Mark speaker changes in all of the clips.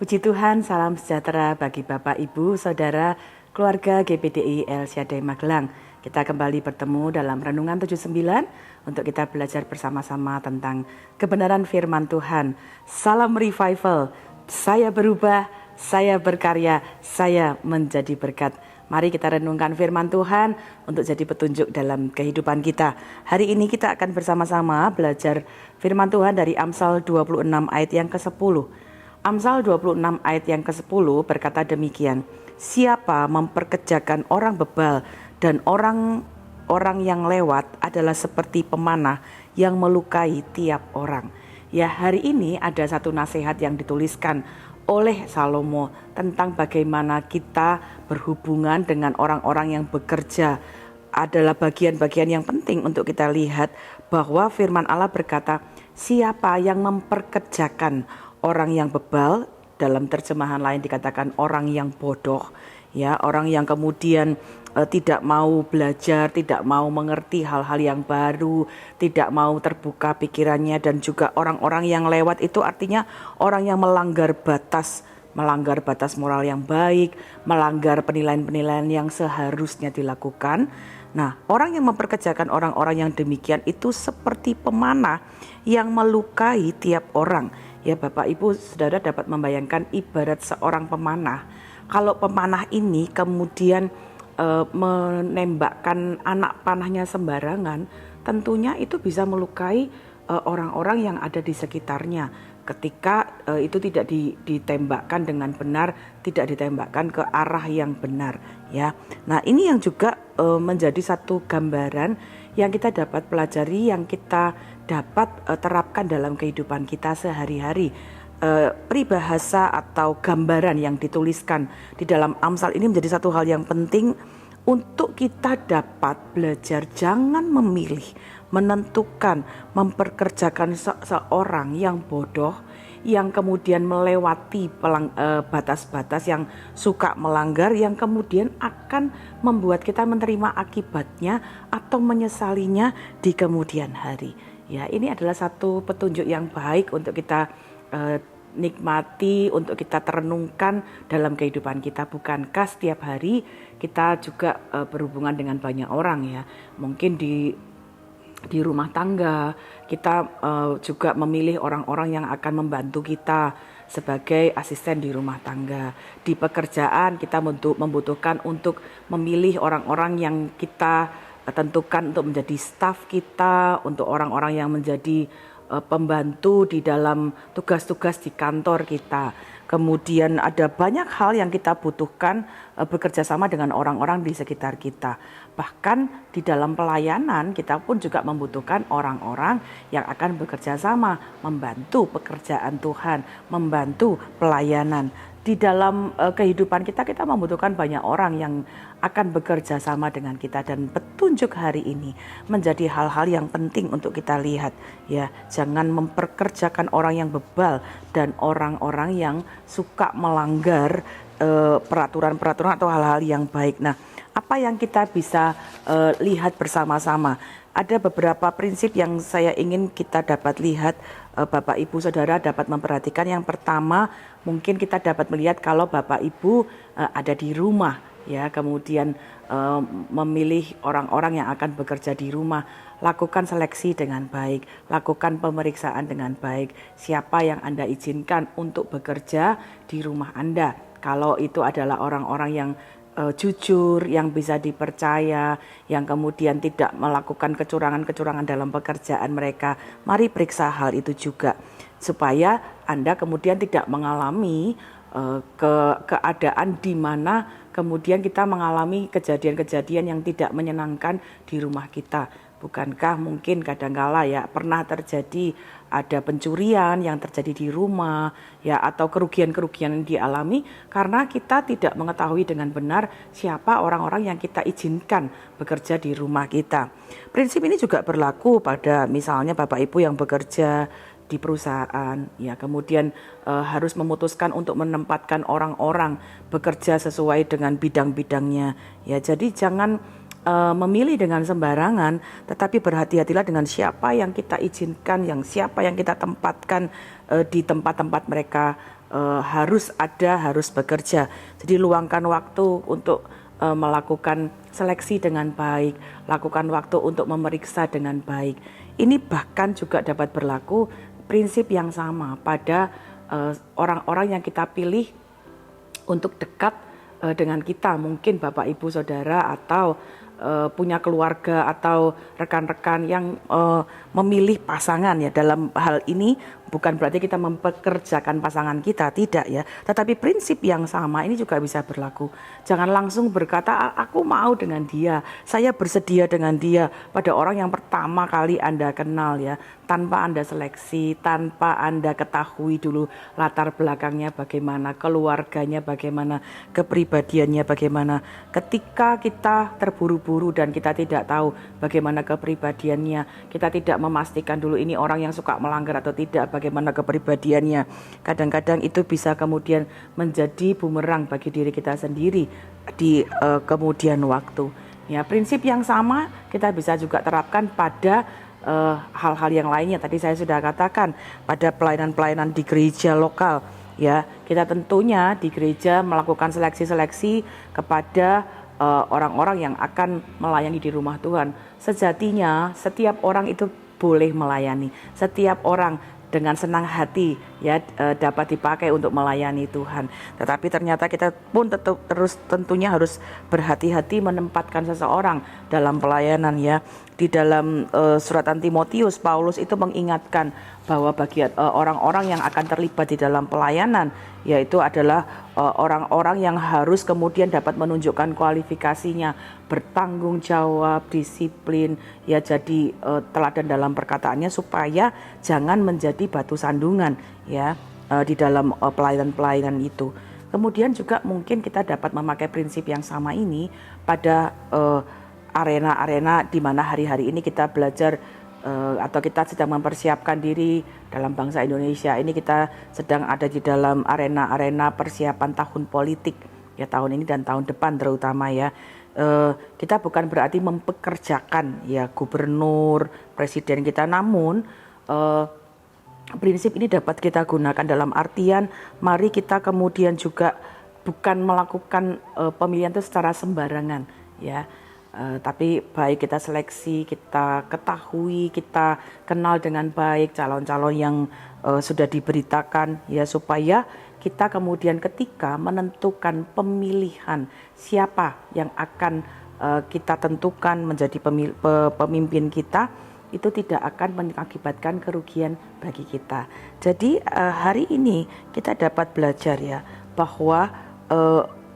Speaker 1: Puji Tuhan, salam sejahtera bagi Bapak, Ibu, Saudara, keluarga GPDI El Shaddai Magelang. Kita kembali bertemu dalam Renungan 79 untuk kita belajar bersama-sama tentang kebenaran firman Tuhan. Salam revival, saya berubah, saya berkarya, saya menjadi berkat. Mari kita renungkan firman Tuhan untuk jadi petunjuk dalam kehidupan kita. Hari ini kita akan bersama-sama belajar firman Tuhan dari Amsal 26 ayat yang ke-10. Amsal 26 ayat yang ke-10 berkata demikian, siapa memperkerjakan orang bebal dan orang yang lewat adalah seperti pemanah yang melukai tiap orang. Ya, hari ini ada satu nasihat yang dituliskan oleh Salomo tentang bagaimana kita berhubungan dengan orang-orang yang bekerja. Adalah bagian-bagian yang penting untuk kita lihat bahwa firman Allah berkata, siapa yang memperkerjakan orang yang bebal, dalam terjemahan lain dikatakan orang yang bodoh, ya, orang yang kemudian tidak mau belajar, tidak mau mengerti hal-hal yang baru, tidak mau terbuka pikirannya, dan juga orang-orang yang lewat itu artinya orang yang melanggar batas moral yang baik, melanggar penilaian-penilaian yang seharusnya dilakukan. Nah, orang yang memperkerjakan orang-orang yang demikian itu seperti pemanah yang melukai tiap orang. Ya, Bapak Ibu Saudara dapat membayangkan ibarat seorang pemanah. Kalau pemanah ini kemudian menembakkan anak panahnya sembarangan, tentunya itu bisa melukai orang-orang yang ada di sekitarnya. Ketika itu tidak ditembakkan dengan benar, tidak ditembakkan ke arah yang benar, ya. Nah, ini yang juga menjadi satu gambaran yang kita dapat pelajari, yang kita dapat terapkan dalam kehidupan kita sehari-hari. Peribahasa atau gambaran yang dituliskan di dalam Amsal ini menjadi satu hal yang penting untuk kita dapat belajar. Jangan memilih, menentukan, memperkerjakan seorang yang bodoh, yang kemudian melewati batas-batas, yang suka melanggar, yang kemudian akan membuat kita menerima akibatnya atau menyesalinya di kemudian hari. Ya, ini adalah satu petunjuk yang baik untuk kita nikmati, untuk kita terenungkan dalam kehidupan kita. Bukankah setiap hari kita juga berhubungan dengan banyak orang, ya? Mungkin di rumah tangga kita juga memilih orang-orang yang akan membantu kita sebagai asisten di rumah tangga. Di pekerjaan kita membutuhkan untuk memilih orang-orang yang kita tentukan untuk menjadi staf kita, untuk orang-orang yang menjadi pembantu di dalam tugas-tugas di kantor kita. Kemudian ada banyak hal yang kita butuhkan bekerja sama dengan orang-orang di sekitar kita. Bahkan di dalam pelayanan kita pun juga membutuhkan orang-orang yang akan bekerja sama, membantu pekerjaan Tuhan, membantu pelayanan. Di dalam kehidupan kita membutuhkan banyak orang yang akan bekerja sama dengan kita, dan petunjuk hari ini menjadi hal-hal yang penting untuk kita lihat, ya. Jangan memperkerjakan orang yang bebal dan orang-orang yang suka melanggar peraturan-peraturan atau hal-hal yang baik. Nah, apa yang kita bisa lihat bersama-sama? Ada beberapa prinsip yang saya ingin kita dapat lihat, Bapak Ibu Saudara dapat memperhatikan. Yang pertama, mungkin kita dapat melihat kalau Bapak Ibu ada di rumah, ya, kemudian memilih orang-orang yang akan bekerja di rumah. Lakukan seleksi dengan baik, lakukan pemeriksaan dengan baik. Siapa yang Anda izinkan untuk bekerja di rumah Anda? Kalau itu adalah orang-orang yang jujur, yang bisa dipercaya, yang kemudian tidak melakukan kecurangan-kecurangan dalam pekerjaan mereka, mari periksa hal itu juga, supaya Anda kemudian tidak mengalami keadaan di mana kemudian kita mengalami kejadian-kejadian yang tidak menyenangkan di rumah kita. Bukankah mungkin kadangkala, ya, pernah terjadi ada pencurian yang terjadi di rumah, ya, atau kerugian-kerugian yang dialami karena kita tidak mengetahui dengan benar siapa orang-orang yang kita izinkan bekerja di rumah kita. Prinsip ini juga berlaku pada misalnya Bapak Ibu yang bekerja di perusahaan, ya, kemudian harus memutuskan untuk menempatkan orang-orang bekerja sesuai dengan bidang-bidangnya, ya. Jadi jangan memilih dengan sembarangan, tetapi berhati-hatilah dengan siapa yang kita izinkan, yang siapa yang kita tempatkan di tempat-tempat mereka harus bekerja. Jadi luangkan waktu untuk melakukan seleksi dengan baik, lakukan waktu untuk memeriksa dengan baik. Ini bahkan juga dapat berlaku prinsip yang sama pada orang-orang yang kita pilih untuk dekat dengan kita, mungkin Bapak Ibu Saudara atau punya keluarga atau rekan-rekan yang memilih pasangan ya. Dalam hal ini bukan berarti kita mempekerjakan pasangan kita, tidak ya. Tetapi prinsip yang sama ini juga bisa berlaku. Jangan langsung berkata aku mau dengan dia, saya bersedia dengan dia pada orang yang pertama kali Anda kenal ya, tanpa Anda seleksi, tanpa Anda ketahui dulu latar belakangnya bagaimana, keluarganya bagaimana, kepribadiannya bagaimana. Ketika kita terburu-buru dan kita tidak tahu bagaimana kepribadiannya, kita tidak memastikan dulu ini orang yang suka melanggar atau tidak, bagaimana kepribadiannya. Kadang-kadang itu bisa kemudian menjadi bumerang bagi diri kita sendiri di kemudian waktu. Ya, prinsip yang sama kita bisa juga terapkan pada hal-hal yang lainnya. Tadi saya sudah katakan pada pelayanan-pelayanan di gereja lokal. Ya, kita tentunya di gereja melakukan seleksi-seleksi kepada orang-orang yang akan melayani di rumah Tuhan. Sejatinya setiap orang itu boleh melayani. Setiap orang dengan senang hati ya dapat dipakai untuk melayani Tuhan. Tetapi ternyata kita pun tentunya harus berhati-hati menempatkan seseorang dalam pelayanan ya. Di dalam suratan Timotius, Paulus itu mengingatkan bahwa bagi orang-orang yang akan terlibat di dalam pelayanan, yaitu adalah orang-orang yang harus kemudian dapat menunjukkan kualifikasinya, bertanggung jawab, disiplin, ya jadi teladan dalam perkataannya supaya jangan menjadi batu sandungan ya di dalam pelayanan-pelayanan itu. Kemudian juga mungkin kita dapat memakai prinsip yang sama ini pada arena-arena di mana hari-hari ini kita belajar atau kita sedang mempersiapkan diri dalam bangsa Indonesia. Ini kita sedang ada di dalam arena-arena persiapan tahun politik ya, tahun ini dan tahun depan terutama ya. Kita bukan berarti mempekerjakan ya gubernur, presiden kita, namun prinsip ini dapat kita gunakan dalam artian mari kita kemudian juga bukan melakukan pemilihan itu secara sembarangan ya. Tapi baik kita seleksi, kita ketahui, kita kenal dengan baik calon-calon yang sudah diberitakan ya, supaya kita kemudian ketika menentukan pemilihan siapa yang akan kita tentukan menjadi pemimpin kita, itu tidak akan mengakibatkan kerugian bagi kita. Jadi hari ini kita dapat belajar ya bahwa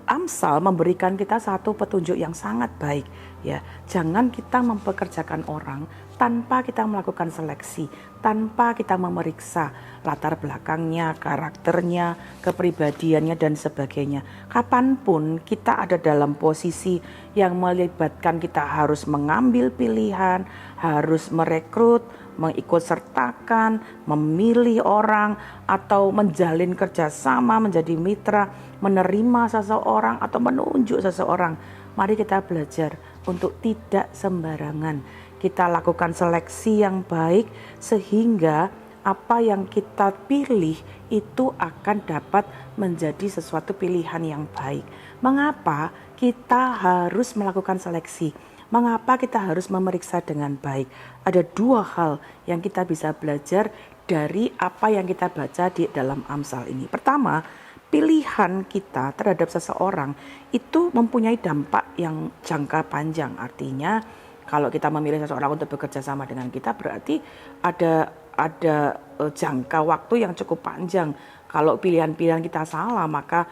Speaker 1: Amsal memberikan kita satu petunjuk yang sangat baik ya. Jangan kita mempekerjakan orang tanpa kita melakukan seleksi, tanpa kita memeriksa latar belakangnya, karakternya, kepribadiannya dan sebagainya. Kapanpun kita ada dalam posisi yang melibatkan kita harus mengambil pilihan, harus merekrut, mengikut sertakan, memilih orang, atau menjalin kerjasama, menjadi mitra, menerima seseorang atau menunjuk seseorang. Mari kita belajar untuk tidak sembarangan. Kita lakukan seleksi yang baik sehingga apa yang kita pilih itu akan dapat menjadi sesuatu pilihan yang baik. Mengapa kita harus melakukan seleksi? Mengapa kita harus memeriksa dengan baik? Ada dua hal yang kita bisa belajar dari apa yang kita baca di dalam Amsal ini. Pertama, pilihan kita terhadap seseorang itu mempunyai dampak yang jangka panjang. Artinya, kalau kita memilih seseorang untuk bekerja sama dengan kita, berarti ada jangka waktu yang cukup panjang. Kalau pilihan-pilihan kita salah, maka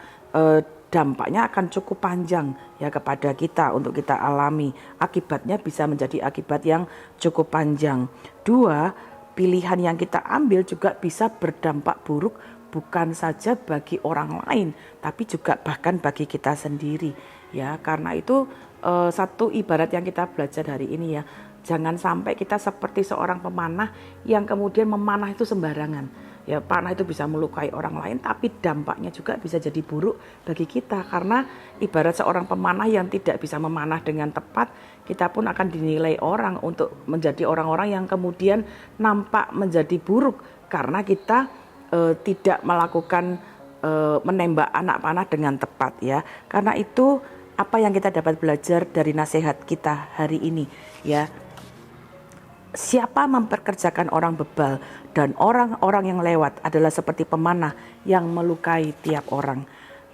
Speaker 1: dampaknya akan cukup panjang ya kepada kita untuk kita alami. Akibatnya bisa menjadi akibat yang cukup panjang. Dua, pilihan yang kita ambil juga bisa berdampak buruk bukan saja bagi orang lain, tapi juga bahkan bagi kita sendiri. Ya, karena itu satu ibarat yang kita belajar hari ini ya, jangan sampai kita seperti seorang pemanah yang kemudian memanah itu sembarangan. Ya, panah itu bisa melukai orang lain, tapi dampaknya juga bisa jadi buruk bagi kita. Karena ibarat seorang pemanah yang tidak bisa memanah dengan tepat, kita pun akan dinilai orang untuk menjadi orang-orang yang kemudian nampak menjadi buruk karena kita tidak melakukan menembak anak panah dengan tepat ya. Karena itu apa yang kita dapat belajar dari nasihat kita hari ini ya. Siapa memperkerjakan orang bebal dan orang-orang yang lewat adalah seperti pemanah yang melukai tiap orang.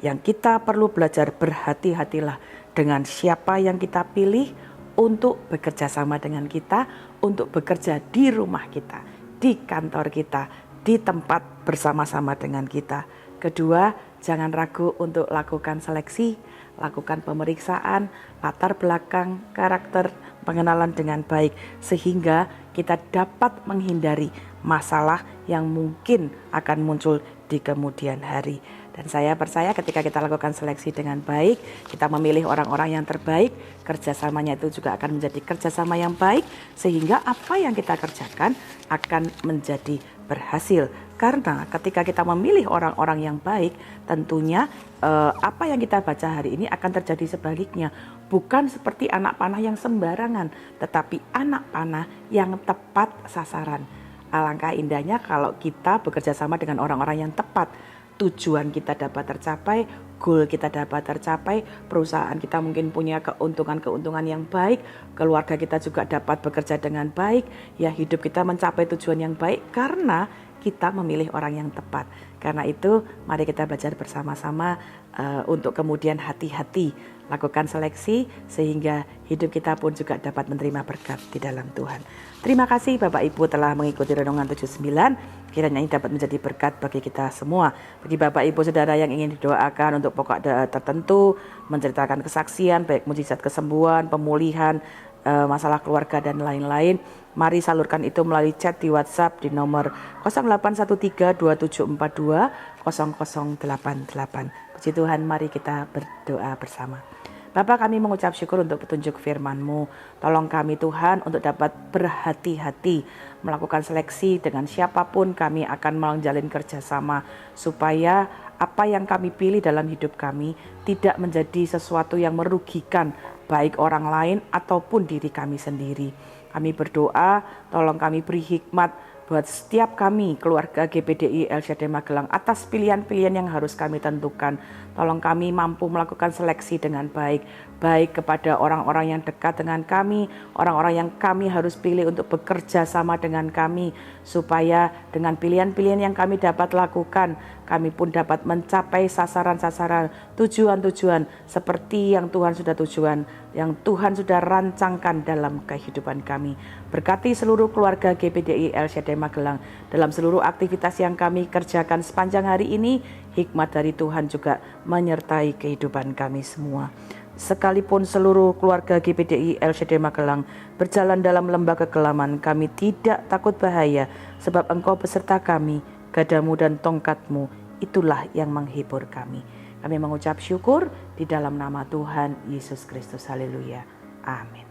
Speaker 1: Yang kita perlu belajar, berhati-hatilah dengan siapa yang kita pilih untuk bekerja sama dengan kita, untuk bekerja di rumah kita, di kantor kita, di tempat bersama-sama dengan kita. Kedua, jangan ragu untuk lakukan seleksi, lakukan pemeriksaan, latar belakang, karakter, pengenalan dengan baik, sehingga kita dapat menghindari masalah yang mungkin akan muncul di kemudian hari. Dan saya percaya ketika kita lakukan seleksi dengan baik, kita memilih orang-orang yang terbaik, kerjasamanya itu juga akan menjadi kerjasama yang baik, sehingga apa yang kita kerjakan akan menjadi berhasil. Karena ketika kita memilih orang-orang yang baik, tentunya apa yang kita baca hari ini akan terjadi sebaliknya. Bukan seperti anak panah yang sembarangan, tetapi anak panah yang tepat sasaran. Alangkah indahnya kalau kita bekerja sama dengan orang-orang yang tepat. Tujuan kita dapat tercapai, goal kita dapat tercapai, perusahaan kita mungkin punya keuntungan-keuntungan yang baik, keluarga kita juga dapat bekerja dengan baik, ya hidup kita mencapai tujuan yang baik karena kita memilih orang yang tepat. Karena itu mari kita belajar bersama-sama untuk kemudian hati-hati lakukan seleksi sehingga hidup kita pun juga dapat menerima berkat di dalam Tuhan. Terima kasih Bapak Ibu telah mengikuti Renungan 79. Kiranya ini dapat menjadi berkat bagi kita semua. Bagi Bapak Ibu Saudara yang ingin didoakan untuk pokok tertentu, menceritakan kesaksian, baik mujizat kesembuhan, pemulihan, masalah keluarga dan lain-lain, mari salurkan itu melalui chat di WhatsApp di nomor 081327420088. Puji Tuhan, mari kita berdoa bersama. Bapa, kami mengucap syukur untuk petunjuk firman-Mu. Tolong kami Tuhan untuk dapat berhati-hati melakukan seleksi dengan siapapun kami akan menjalin kerjasama, supaya apa yang kami pilih dalam hidup kami tidak menjadi sesuatu yang merugikan baik orang lain ataupun diri kami sendiri. Kami berdoa, tolong kami beri hikmat buat setiap kami, keluarga GPDI El Shaddai Magelang, atas pilihan-pilihan yang harus kami tentukan. Tolong kami mampu melakukan seleksi dengan baik, baik kepada orang-orang yang dekat dengan kami, orang-orang yang kami harus pilih untuk bekerja sama dengan kami, supaya dengan pilihan-pilihan yang kami dapat lakukan, kami pun dapat mencapai sasaran-sasaran, tujuan-tujuan seperti yang Tuhan sudah yang Tuhan sudah rancangkan dalam kehidupan kami. Berkati seluruh keluarga GPDI El Shaddai Magelang dalam seluruh aktivitas yang kami kerjakan sepanjang hari ini. Hikmat dari Tuhan juga menyertai kehidupan kami semua. Sekalipun seluruh keluarga GPDI El Shaddai Magelang berjalan dalam lembah kekelaman, kami tidak takut bahaya, sebab Engkau beserta kami, gadamu dan tongkatmu, itulah yang menghibur kami. Kami mengucap syukur di dalam nama Tuhan Yesus Kristus. Haleluya. Amin.